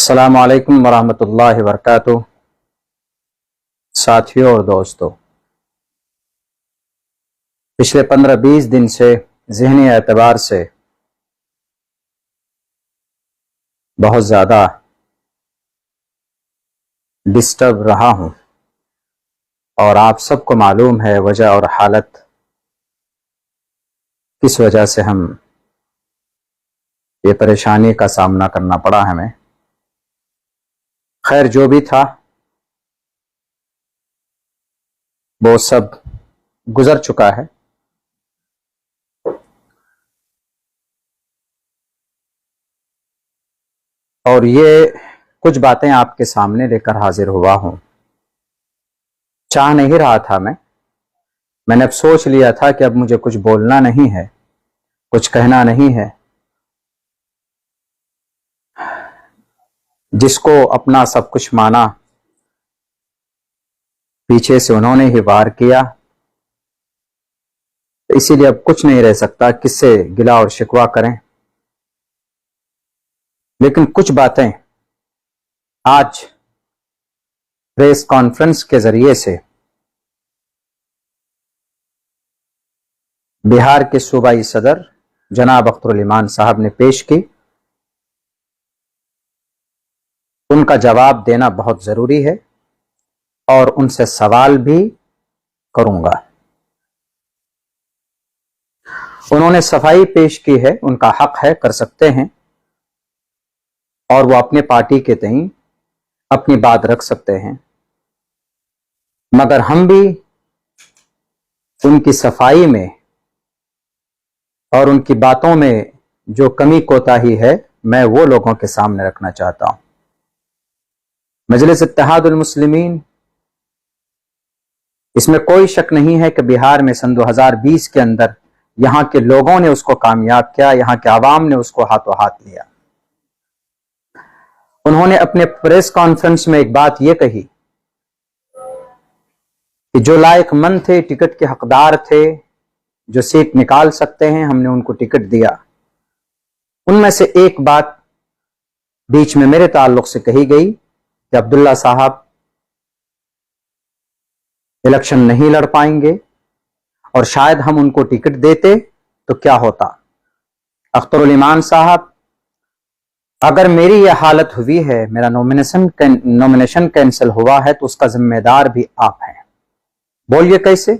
अस्सलामु अलैकुम वरहमतुल्लाहि वबरकातुहू। साथियों और दोस्तों, पिछले 15-20 दिन से ज़हनी एतबार से बहुत ज़्यादा डिस्टर्ब रहा हूँ और आप सबको मालूम है वजह और हालत किस वजह से हम ये परेशानी का सामना करना पड़ा हमें। खैर, जो भी था वो सब गुजर चुका है। और ये कुछ बातें आपके सामने लेकर हाजिर हुआ हूं। चाह नहीं रहा था मैंने अब सोच लिया था कि अब मुझे कुछ बोलना नहीं है, कुछ कहना नहीं है। जिसको अपना सब कुछ माना, पीछे से उन्होंने ही वार किया, तो इसीलिए अब कुछ नहीं रह सकता, किससे गिला और शिकवा करें। लेकिन कुछ बातें आज प्रेस कॉन्फ्रेंस के जरिए से बिहार के सूबाई सदर जनाब अख्तरुल इमान साहब ने पेश की। उनका जवाब देना बहुत जरूरी है और उनसे सवाल भी करूंगा। उन्होंने सफाई पेश की है, उनका हक है, कर सकते हैं, और वो अपने पार्टी के तईं अपनी बात रख सकते हैं। मगर हम भी उनकी सफाई में और उनकी बातों में जो कमी कोताही है, मैं वो लोगों के सामने रखना चाहता हूं। मजलिस इत्तेहादुल मुस्लिमीन, इसमें कोई शक नहीं है कि बिहार में सन 2020 के अंदर यहां के लोगों ने उसको कामयाब किया, यहां के आवाम ने उसको हाथों हाथ लिया। उन्होंने अपने प्रेस कॉन्फ्रेंस में एक बात यह कही कि जो लायकमंद थे, टिकट के हकदार थे, जो सीट निकाल सकते हैं, हमने उनको टिकट दिया। उनमें से एक बात बीच में मेरे ताल्लुक से कही गई कि अब्दुल्ला साहब इलेक्शन नहीं लड़ पाएंगे और शायद हम उनको टिकट देते तो क्या होता। अख्तरुल इमान साहब, अगर मेरी यह हालत हुई है, मेरा नॉमिनेशन कैंसिल हुआ है, तो उसका जिम्मेदार भी आप हैं। बोलिए कैसे?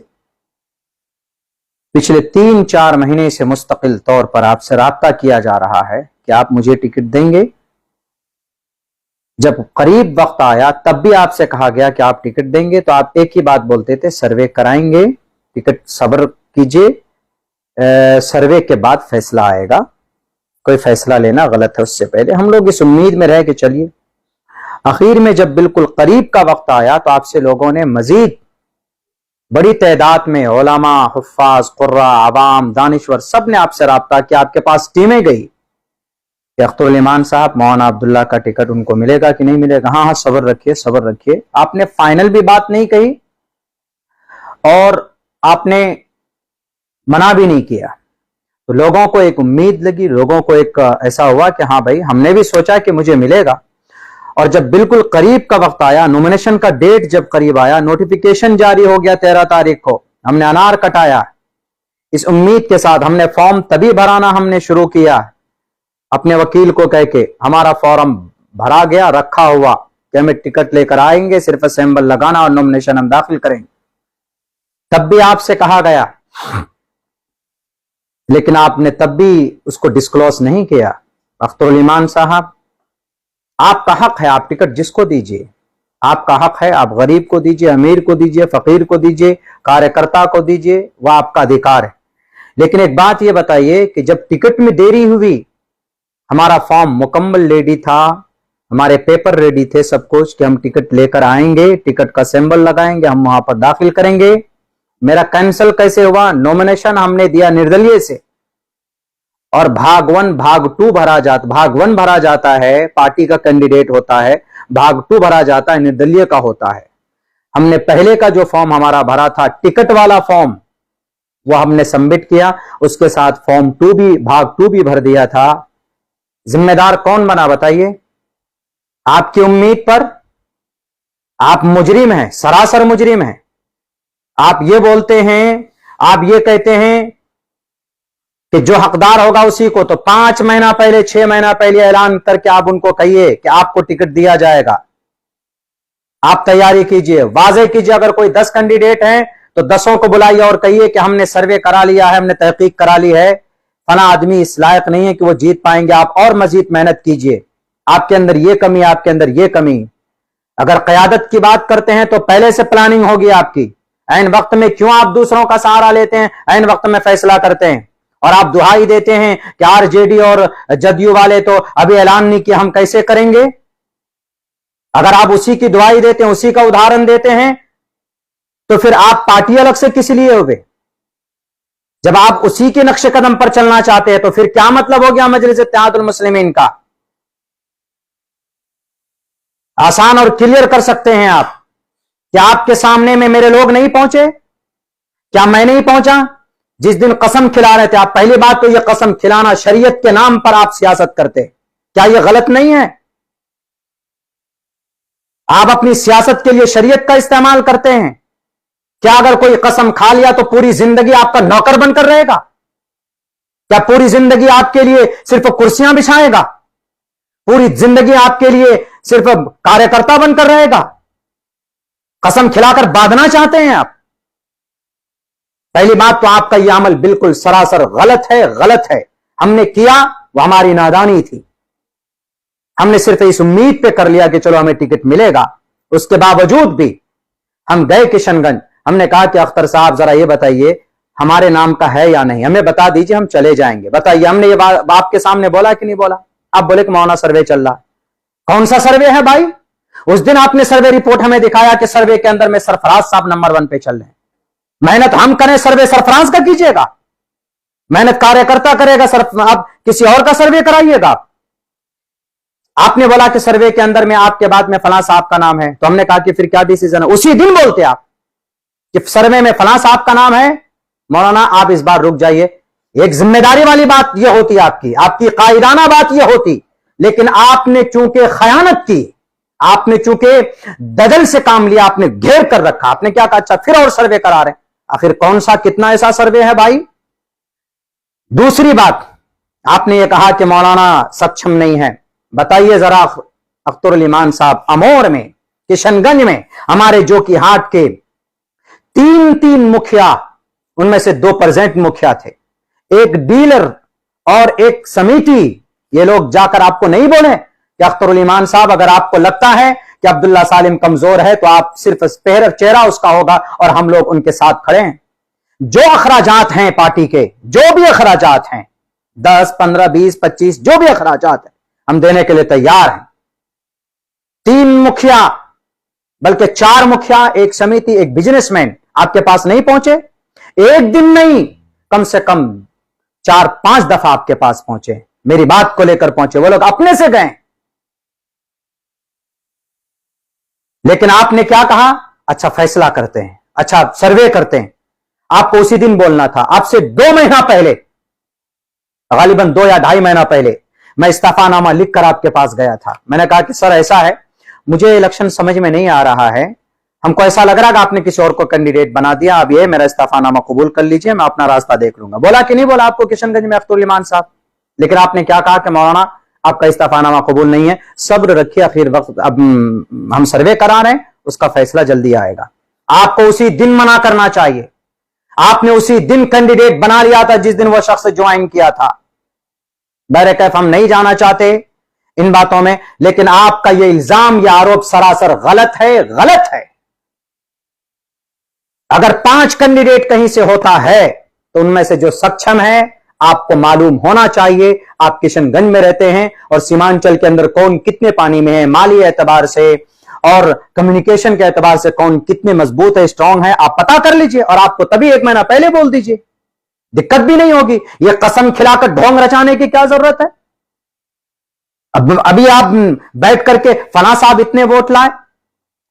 पिछले 3-4 महीने से मुस्तकिल तौर पर आपसे राब्ता किया जा रहा है कि आप मुझे टिकट देंगे। जब करीब वक्त आया तब भी आपसे कहा गया कि आप टिकट देंगे, तो आप एक ही बात बोलते थे, सर्वे कराएंगे, टिकट सब्र कीजिए, सर्वे के बाद फैसला आएगा। कोई फैसला लेना गलत है, उससे पहले हम लोग इस उम्मीद में रह के चलिए। आखिर में जब बिल्कुल करीब का वक्त आया तो आपसे लोगों ने मजीद बड़ी तादाद में उलमा, हुफ्फाज, कुर्रा, अवाम, दानिश्वर, सब ने आपसे राब्ता किया। आपके पास टीमें गई कि अख्तरुल इमान साहब, मौलाना अब्दुल्ला का टिकट उनको मिलेगा कि नहीं मिलेगा। हाँ, सब्र रखिए, सब्र रखिए। आपने फाइनल भी बात नहीं कही और आपने मना भी नहीं किया। तो लोगों को एक उम्मीद लगी, लोगों को एक ऐसा हुआ कि हाँ भाई, हमने भी सोचा कि मुझे मिलेगा। और जब बिल्कुल करीब का वक्त आया, नॉमिनेशन का डेट जब करीब आया, नोटिफिकेशन जारी हो गया 13 तारीख को, हमने अनार कटाया इस उम्मीद के साथ। हमने फॉर्म तभी भराना हमने शुरू किया अपने वकील को कह के, हमारा फॉर्म भरा गया, रखा हुआ कि हमें टिकट लेकर आएंगे, सिर्फ असेंबल लगाना और नॉमिनेशन हम दाखिल करेंगे। तब भी आपसे कहा गया, लेकिन आपने तब भी उसको डिस्क्लोज नहीं किया। अख्तरुल इमान साहब, आपका हक है, आप टिकट जिसको दीजिए, आपका हक है। आप गरीब को दीजिए, अमीर को दीजिए, फकीर को दीजिए, कार्यकर्ता को दीजिए, वह आपका अधिकार है। लेकिन एक बात यह बताइए कि जब टिकट में देरी हुई, हमारा फॉर्म मुकम्मल रेडी था, हमारे पेपर रेडी थे, सब कुछ, कि हम टिकट लेकर आएंगे, टिकट का सिंबल लगाएंगे, हम वहां पर दाखिल करेंगे। मेरा कैंसिल कैसे हुआ? नॉमिनेशन हमने दिया निर्दलीय से और भाग 1 भाग 2 भरा जाता, भाग 1 भरा जाता है, पार्टी का कैंडिडेट होता है, भाग 2 भरा जाता है, निर्दलीय का होता है। हमने पहले का जो फॉर्म हमारा भरा था, टिकट वाला फॉर्म, वो हमने सबमिट किया, उसके साथ फॉर्म 2 भी, भाग 2 भी भर दिया था। जिम्मेदार कौन बना बताइए? आपकी उम्मीद पर आप मुजरिम हैं, सरासर मुजरिम हैं। आप ये बोलते हैं, आप ये कहते हैं कि जो हकदार होगा उसी को, तो 5 महीना पहले 6 महीना पहले ऐलान करके आप उनको कहिए कि आपको टिकट दिया जाएगा। आप तैयारी कीजिए, वाजे कीजिए। अगर कोई 10 कैंडिडेट हैं तो 10 को बुलाइए और कहिए कि हमने सर्वे करा लिया है, हमने तहकीक करा ली है, फला आदमी इस लायक नहीं है कि वो जीत पाएंगे, आप और मजीद मेहनत कीजिए, आपके अंदर ये कमी, आपके अंदर ये कमी। अगर क़यादत की बात करते हैं तो पहले से प्लानिंग होगी आपकी। ऐन वक्त में क्यों आप दूसरों का सहारा लेते हैं, ऐन वक्त में फैसला करते हैं और आप दुहाई देते हैं कि आरजेडी और जदयू वाले तो अभी ऐलान नहीं किया, हम कैसे करेंगे। अगर आप उसी की दुहाई देते हैं, उसी का उदाहरण देते हैं, तो फिर आप पार्टी अलग से किस लिए हो गए। जब आप उसी के नक्शे कदम पर चलना चाहते हैं तो फिर क्या मतलब हो गया मजलिस इत्तेहादुल मुस्लिमीन का। आसान और क्लियर कर सकते हैं आप। क्या आपके सामने में मेरे लोग नहीं पहुंचे, क्या मैं नहीं पहुंचा जिस दिन कसम खिला रहे थे आप। पहली बात तो यह कसम खिलाना, शरीयत के नाम पर आप सियासत करते, क्या यह गलत नहीं है। आप अपनी सियासत के लिए शरीयत का इस्तेमाल करते हैं। क्या अगर कोई कसम खा लिया तो पूरी जिंदगी आपका नौकर बनकर रहेगा, क्या पूरी जिंदगी आपके लिए सिर्फ कुर्सियां बिछाएगा, पूरी जिंदगी आपके लिए सिर्फ कार्यकर्ता बनकर रहेगा। कसम खिलाकर बांधना चाहते हैं आप। पहली बात तो आपका यह अमल बिल्कुल सरासर गलत है, गलत है। हमने किया वो हमारी नादानी थी, हमने सिर्फ इस उम्मीद पे कर लिया कि चलो हमें टिकट मिलेगा। उसके बावजूद भी हम गए किशनगंज, हमने कहा कि अख्तर साहब जरा ये बताइए हमारे नाम का है या नहीं, हमें बता दीजिए, हम चले जाएंगे। बताइए, हमने ये बाप के सामने बोला कि नहीं बोला। आप बोले कि मौलाना सर्वे चल रहा। कौन सा सर्वे है भाई। उस दिन आपने सर्वे रिपोर्ट हमें दिखाया कि सर्वे के अंदर में सरफराज साहब नंबर 1 पे चल रहे हैं। मेहनत हम करें, सर्वे सरफराज का कीजिएगा, मेहनत कार्यकर्ता करेगा, आप किसी और का सर्वे कराइएगा। आपने बोला कि सर्वे के अंदर में आपके बाद में फलां साहब का नाम है, तो हमने कहा कि फिर क्या डिसीजन है। उसी दिन बोलते आप कि सर्वे में फलां साहब का नाम है। मौलाना आप इस बार रुक जाइए, एक जिम्मेदारी वाली बात यह होती, आपकी कायदाना बात यह होती, लेकिन आपने चूंकि खयानत की, आपने चूंकि दजल से काम लिया, आपने घेर कर रखा। आपने क्या कहा, अच्छा फिर और सर्वे करा रहे हैं। आखिर कौन सा कितना ऐसा सर्वे है भाई। दूसरी बात, आपने यह कहा कि मौलाना सक्षम नहीं है। बताइए जरा, अख्तरुल ईमान साहब अमोर में, किशनगंज में हमारे जो कि हाट के 3 मुखिया, उनमें से 2 प्रेजेंट मुखिया थे, एक डीलर और एक समिति। ये लोग जाकर आपको नहीं बोले कि अख्तरुल ईमान साहब अगर आपको लगता है कि अब्दुल्ला सालिम कमजोर है तो आप सिर्फ चेहरा उसका होगा और हम लोग उनके साथ खड़े हैं। जो अखराजात हैं पार्टी के, जो भी अखराजात हैं, 10, 15, 20, 25 जो भी अखराजात हैं, हम देने के लिए तैयार हैं। 3 मुखिया, बल्कि 4 मुखिया, एक समिति, एक बिजनेसमैन आपके पास नहीं पहुंचे। एक दिन नहीं, कम से कम 4-5 दफा आपके पास पहुंचे, मेरी बात को लेकर पहुंचे। वो लोग अपने से गए, लेकिन आपने क्या कहा, अच्छा फैसला करते हैं, अच्छा सर्वे करते हैं। आपको उसी दिन बोलना था। आपसे 2 महीना पहले, गालिबन 2 या 2.5 महीना पहले, मैं इस्तीफानामा लिखकर आपके पास गया था। मैंने कहा कि सर ऐसा है, मुझे इलेक्शन समझ में नहीं आ रहा है, हमको ऐसा लग रहा है कि आपने किसी और को कैंडिडेट बना दिया, अब ये मेरा इस्तीफानामा कबूल कर लीजिए, मैं अपना रास्ता देख लूंगा। बोला कि नहीं बोला आपको किशनगंज में अख्तरुल ईमान साहब। लेकिन आपने क्या कहा कि मौलाना आपका इस्तीफानामा कबूल नहीं है, सब्र रखिए, आखिर वक्त अब हम सर्वे करा रहे हैं, उसका फैसला जल्दी आएगा। आपको उसी दिन मना करना चाहिए। आपने उसी दिन कैंडिडेट बना लिया था जिस दिन वह शख्स ज्वाइन किया था। बहरकैफ हम नहीं जाना चाहते इन बातों में, लेकिन आपका यह इल्जाम, यह आरोप सरासर गलत है, गलत है। अगर 5 कैंडिडेट कहीं से होता है तो उनमें से जो सक्षम है, आपको मालूम होना चाहिए। आप किशनगंज में रहते हैं और सीमांचल के अंदर कौन कितने पानी में है, माली एतबार से और कम्युनिकेशन के एतबार से कौन कितने मजबूत है, स्ट्रांग है, आप पता कर लीजिए और आपको तभी 1 महीना पहले बोल दीजिए, दिक्कत भी नहीं होगी। यह कसम खिलाकर ढोंग रचाने की क्या जरूरत है। अभी आप बैठ करके फलां साहब इतने वोट लाए,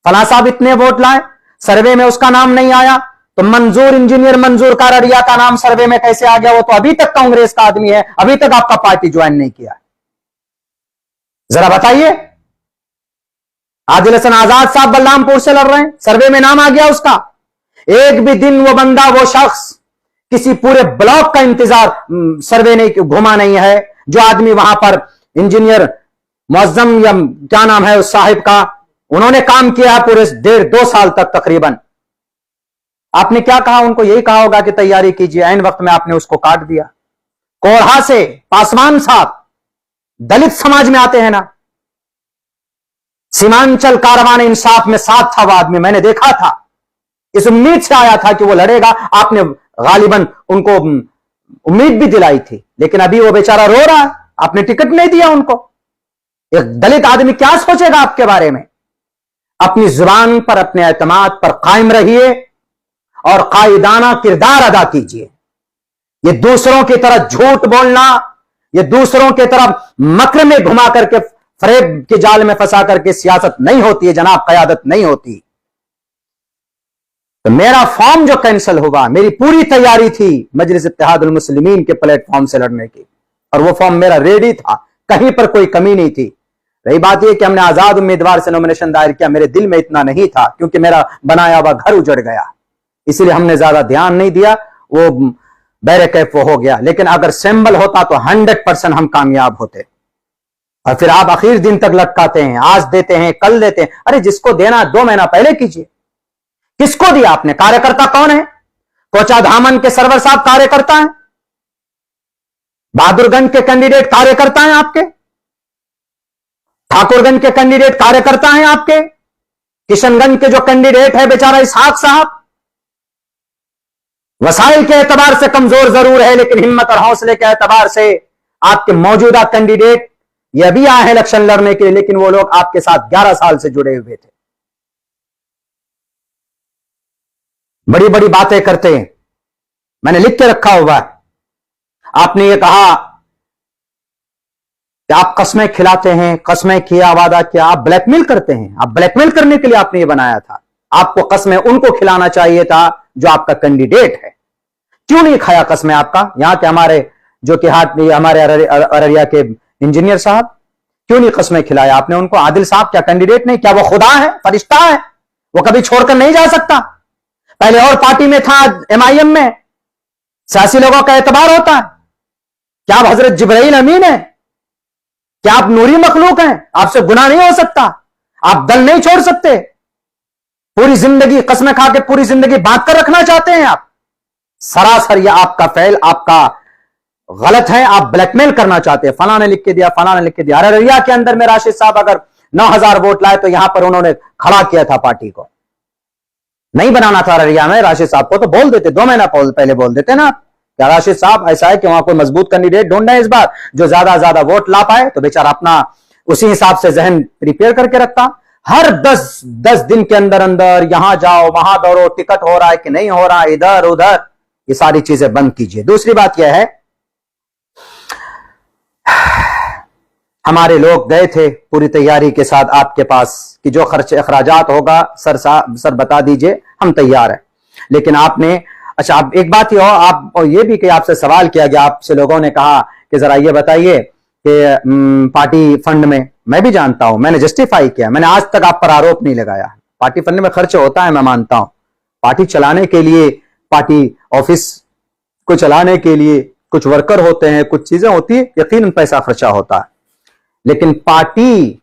फलां साहब इतने वोट लाए, सर्वे में उसका नाम नहीं आया, तो मंजूर इंजीनियर मंजूर कारड़िया का नाम सर्वे में कैसे आ गया। वो तो अभी तक कांग्रेस का आदमी है, अभी तक आपका पार्टी ज्वाइन नहीं किया। जरा बताइए। आदिल हसन आजाद साहब बलरामपुर से लड़ रहे हैं, सर्वे में नाम आ गया उसका। एक भी दिन वो बंदा, वो शख्स किसी पूरे ब्लॉक का इंतजार सर्वे नहीं घुमा नहीं है। जो आदमी वहां पर इंजीनियर मुअज्जम या क्या नाम है उस साहिब का, उन्होंने काम किया है पूरे 1.5-2 साल तक तकरीबन। आपने क्या कहा उनको? यही कहा होगा कि तैयारी कीजिए, ऐन वक्त में आपने उसको काट दिया। कोढ़ा से पासवान साहब दलित समाज में आते हैं ना, सीमांचल कारवान इंसाफ में साथ था वो आदमी, मैंने देखा था, इस उम्मीद से आया था कि वो लड़ेगा। आपने गालिबन उनको उम्मीद भी दिलाई थी, लेकिन अभी वो बेचारा रो रहा है, आपने टिकट नहीं दिया उनको। एक दलित आदमी क्या सोचेगा आपके बारे में? अपनी जुबान पर, अपने एतमाद पर कायम रहिए और कायदाना किरदार अदा कीजिए। ये दूसरों की तरह झूठ बोलना, ये दूसरों की तरफ मक्र में घुमा करके, फरेब के जाल में फंसा करके सियासत नहीं होती है जनाब, कयादत नहीं होती। तो मेरा फॉर्म जो कैंसिल हुआ, मेरी पूरी तैयारी थी मजलिस इत्तेहादुल मुस्लिमीन के प्लेटफॉर्म से लड़ने की, और वो फॉर्म मेरा रेडी था, कहीं पर कोई कमी नहीं थी। रही बात यह कि हमने आजाद उम्मीदवार से नॉमिनेशन दायर किया, मेरे दिल में इतना नहीं था, क्योंकि मेरा बनाया हुआ घर उजड़ गया, इसलिए हमने ज्यादा ध्यान नहीं दिया, वो बैरकैफ वो हो गया। लेकिन अगर सिंबल होता तो 100% हम कामयाब होते। और फिर आप आखिर दिन तक लटकाते हैं, आज देते हैं कल देते हैं। अरे जिसको देना 2 महीना पहले कीजिए। किसको दिया आपने? कार्यकर्ता कौन है? कोचा धामन के सरवर साहब कार्यकर्ता हैं, बहादुरगंज के कैंडिडेट कार्यकर्ता हैं आपके, ठाकुरगंज के कैंडिडेट कार्यकर्ता हैं आपके, किशनगंज के जो कैंडिडेट है बेचारा इसहाक साहब, वसाइल के एतबार से कमजोर जरूर है, लेकिन हिम्मत और हौसले के एतबार से आपके मौजूदा कैंडिडेट ये भी आए हैं इलेक्शन लड़ने के लिए, लेकिन वो लोग आपके साथ 11 साल से जुड़े हुए थे। बड़ी बड़ी बातें करते हैं, मैंने लिख के रखा हुआ है। आपने ये कहा कि आप कस्में खिलाते हैं, कस्में किया, वादा किया, आप ब्लैकमेल करते हैं। आप ब्लैकमेल करने के लिए आपने ये बनाया था। आपको कस्में उनको खिलाना चाहिए था जो आपका कैंडिडेट है। क्यों नहीं खाया कस्में आपका? यहां के हमारे जो कि हमारे अररिया के इंजीनियर साहब, क्यों नहीं कस्में खिलाया आपने उनको? आदिल साहब क्या कैंडिडेट नहीं? क्या वो खुदा है, फरिश्ता है? वो कभी छोड़कर नहीं जा सकता। पहले और पार्टी में था, MIM में, सियासी लोगों का एतबार होता है। क्या आप हजरत जिब्राइल अमीन है? क्या आप नूरी मखलूक हैं? आपसे गुनाह नहीं हो सकता, आप दल नहीं छोड़ सकते। पूरी जिंदगी कस्में खा के पूरी जिंदगी बांध कर रखना चाहते हैं आप। सरासर यह आपका फेल, आपका गलत है। आप ब्लैकमेल करना चाहते हैं, फलां ने लिख के दिया, फलां ने लिख के दिया। अररिया के अंदर में राशिद साहब अगर 9000 वोट लाए तो यहां पर उन्होंने खड़ा किया था पार्टी को। नहीं बनाना था अररिया में राशिद साहब को तो बोल देते, 2 महीना पहले बोल देते ना क्या राशिद साहब ऐसा है कि वहां कोई मजबूत कैंडिडेट ढूंढना है इस बार जो ज्यादा वोट ला पाए, तो बेचारा अपना उसी हिसाब से जहन प्रिपेयर करके रखता। हर 10 दिन के अंदर अंदर यहां जाओ वहां दौड़ो, टिकट हो रहा है कि नहीं हो रहा, इधर उधर, ये सारी चीजें बंद कीजिए। दूसरी बात यह है, हमारे लोग गए थे पूरी तैयारी के साथ आपके पास कि जो खर्चे अखराजात होगा सर बता दीजिए, हम तैयार हैं। लेकिन आपने, अच्छा आप एक बात ही हो, आप और ये भी कि आपसे सवाल किया गया, आपसे लोगों ने कहा कि जरा ये बताइए कि पार्टी फंड में, मैं भी जानता हूं, मैंने जस्टिफाई किया, मैंने आज तक आप पर आरोप नहीं लगाया। पार्टी फंड में खर्च होता है, मैं मानता हूं। पार्टी चलाने के लिए, पार्टी ऑफिस को चलाने के लिए कुछ वर्कर होते हैं, कुछ चीजें होती है, यकीनन पैसा खर्चा होता है। लेकिन पार्टी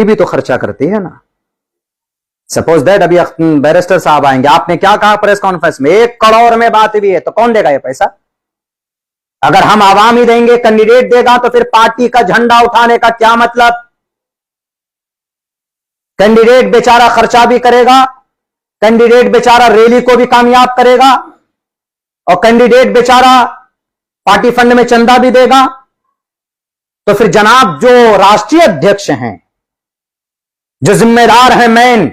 भी तो खर्चा करती है ना। सपोज दैट अभी बैरिस्टर साहब आएंगे, आपने क्या कहा प्रेस कॉन्फ्रेंस में, 1 करोड़ में बात भी है, तो कौन देगा ये पैसा? अगर हम आवाम ही देंगे, कैंडिडेट देगा, तो फिर पार्टी का झंडा उठाने का क्या मतलब? कैंडिडेट बेचारा खर्चा भी करेगा, कैंडिडेट बेचारा रैली को भी कामयाब करेगा, और कैंडिडेट बेचारा पार्टी फंड में चंदा भी देगा। तो फिर जनाब जो राष्ट्रीय अध्यक्ष हैं, जो जिम्मेदार हैं मेन,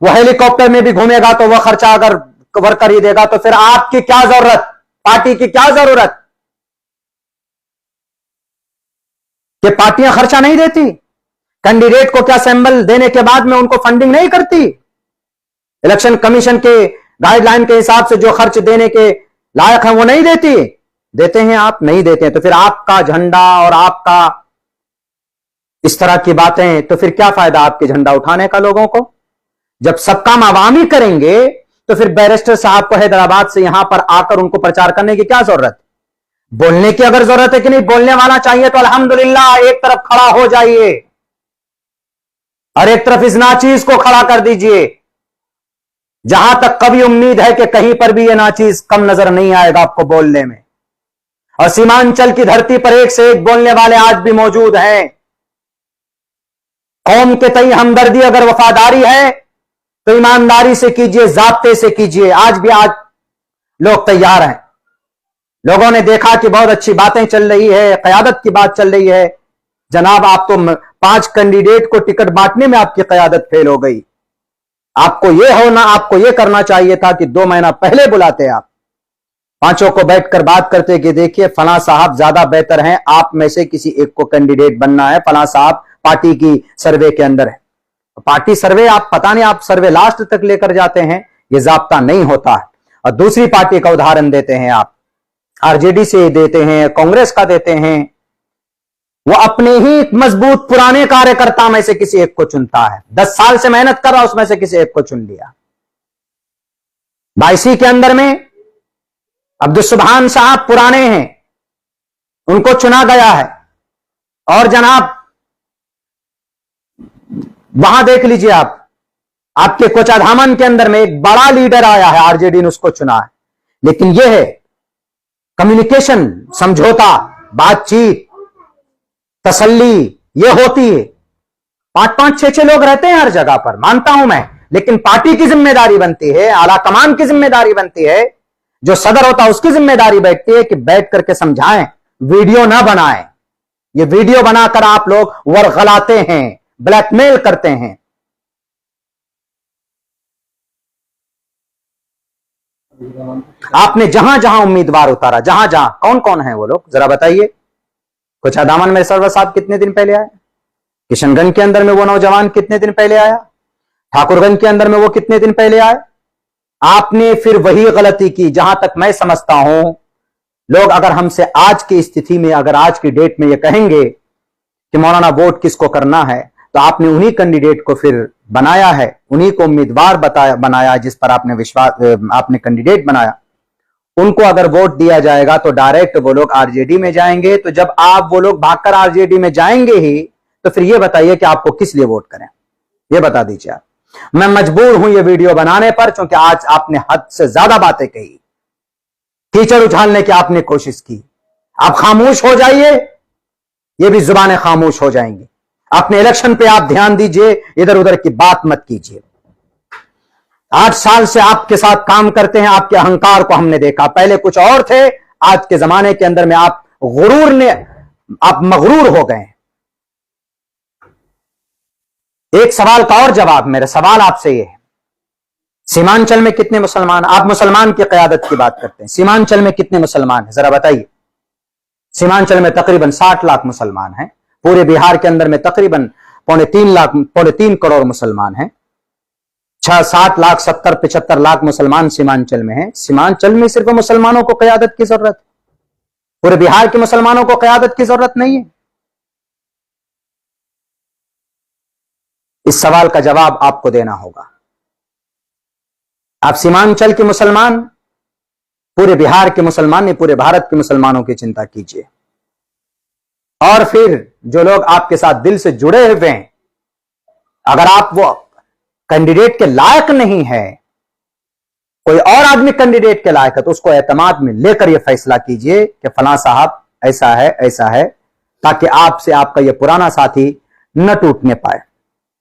वो हेलीकॉप्टर में भी घूमेगा तो वह खर्चा अगर वर्कर ही देगा, तो फिर आपकी क्या जरूरत, पार्टी की क्या जरूरत कि पार्टियां खर्चा नहीं देती? कैंडिडेट को क्या सैंबल देने के बाद में उनको फंडिंग नहीं करती? इलेक्शन कमीशन के गाइडलाइन के हिसाब से जो खर्च देने के लायक है वो नहीं देती? देते हैं आप? नहीं देते हैं। तो फिर आपका झंडा और आपका इस तरह की बातें, तो फिर क्या फायदा आपके झंडा उठाने का लोगों को? जब सब काम आवामी करेंगे तो फिर बैरिस्टर साहब को हैदराबाद से यहां पर आकर उनको प्रचार करने की क्या जरूरत? बोलने की अगर जरूरत है कि नहीं, बोलने वाला चाहिए तो अल्हम्दुलिल्लाह एक तरफ खड़ा हो जाइए और एक तरफ इस नाचीज को खड़ा कर दीजिए। जहां तक कभी उम्मीद है कि कहीं पर भी यह नाचीज कम नजर नहीं आएगा आपको बोलने में। और सीमांचल की धरती पर एक से एक बोलने वाले आज भी मौजूद हैं। कौम के तई हमदर्दी अगर वफादारी है तो ईमानदारी से कीजिए, जाब्ते से कीजिए। आज लोग तैयार हैं। लोगों ने देखा कि बहुत अच्छी बातें चल रही है, कयादत की बात चल रही है। जनाब, आप तो 5 कैंडिडेट को टिकट बांटने में आपकी कयादत फेल हो गई। आपको यह करना चाहिए था कि 2 महीना पहले बुलाते आप, 5 को बैठकर बात करते कि देखिए फलां साहब ज्यादा बेहतर हैं, आप में से किसी एक को कैंडिडेट बनना है, फलां साहब पार्टी की सर्वे के अंदर है। पार्टी सर्वे आप पता नहीं, आप सर्वे लास्ट तक लेकर जाते हैं, यह जाब्ता नहीं होता है। और दूसरी पार्टी का उदाहरण देते हैं आप, आरजेडी से देते हैं, कांग्रेस का देते हैं। वो अपने ही मजबूत पुराने कार्यकर्ता में से किसी एक को चुनता है। 10 साल से मेहनत कर रहा, उसमें से किसी एक को चुन लिया। 22 के अंदर में अब्दुल सुभान साहब पुराने हैं, उनको चुना गया है। और जनाब वहां देख लीजिए आप, आपके कोचाधामन के अंदर में एक बड़ा लीडर आया है, आरजेडी ने उसको चुना है। लेकिन यह है कम्युनिकेशन, समझौता, बातचीत, तसल्ली, यह होती है। 5-5, 6-6 लोग रहते हैं हर जगह पर, मानता हूं मैं, लेकिन पार्टी की जिम्मेदारी बनती है, आला कमान की जिम्मेदारी बनती है, जो सदर होता है उसकी जिम्मेदारी बैठती है कि बैठ करके समझाएं, वीडियो ना बनाएं। ये वीडियो बनाकर आप लोग वर्गलाते हैं, ब्लैकमेल करते हैं। आपने जहां जहां उम्मीदवार उतारा, जहां जहां, कौन कौन है वो लोग जरा बताइए। कोचाधामन में सरवर साहब कितने दिन पहले आए? किशनगंज के अंदर में वो नौजवान कितने दिन पहले आया? ठाकुरगंज के अंदर में वो कितने दिन पहले आए? आपने फिर वही गलती की। जहां तक मैं समझता हूं, लोग अगर हमसे आज की स्थिति में, अगर आज की डेट में ये कहेंगे कि मौलाना वोट किसको करना है, तो आपने उन्हीं कैंडिडेट को फिर बनाया है, उन्हीं को उम्मीदवार बनाया जिस पर आपने विश्वास, आपने कैंडिडेट बनाया। उनको अगर वोट दिया जाएगा तो डायरेक्ट वो लोग आरजेडी में जाएंगे। तो जब आप वो लोग भागकर आरजेडी में जाएंगे ही, तो फिर ये बताइए कि आपको किस लिए वोट करें, ये बता दीजिए आप। मैं मजबूर हूं ये वीडियो बनाने पर, क्योंकि आज आपने हद से ज्यादा बातें कही, कीचड़ उछालने की आपने कोशिश की। आप खामोश हो जाइए, ये भी जुबानें खामोश हो जाएंगी। अपने इलेक्शन पे आप ध्यान दीजिए, इधर उधर की बात मत कीजिए। 8 साल से आपके साथ काम करते हैं, आपके अहंकार को हमने देखा। पहले कुछ और थे, आज के जमाने के अंदर में आप मगरूर हो गए। एक सवाल का और जवाब, मेरा सवाल आपसे यह है, सीमांचल में कितने मुसलमान? आप मुसलमान की क़यादत की बात करते हैं, सीमांचल में कितने मुसलमान हैं जरा बताइए। सीमांचल में तकरीबन 60 लाख मुसलमान हैं। पूरे बिहार के अंदर में तकरीबन 3.5 करोड़ मुसलमान हैं। 60 लाख 70-75 लाख मुसलमान सीमांचल में हैं। सीमांचल में सिर्फ मुसलमानों को क़यादत की जरूरत है, पूरे बिहार के मुसलमानों को क़यादत की जरूरत नहीं है। इस सवाल का जवाब आपको देना होगा। आप सीमांचल के मुसलमान, पूरे बिहार के मुसलमान नहीं, पूरे भारत के मुसलमानों की चिंता कीजिए। और फिर जो लोग आपके साथ दिल से जुड़े हुए हैं, अगर आप वो कैंडिडेट के लायक नहीं है, कोई और आदमी कैंडिडेट के लायक है, तो उसको एतमाद में लेकर यह फैसला कीजिए कि फलां साहब ऐसा है, ताकि आपसे आपका यह पुराना साथी न टूटने पाए।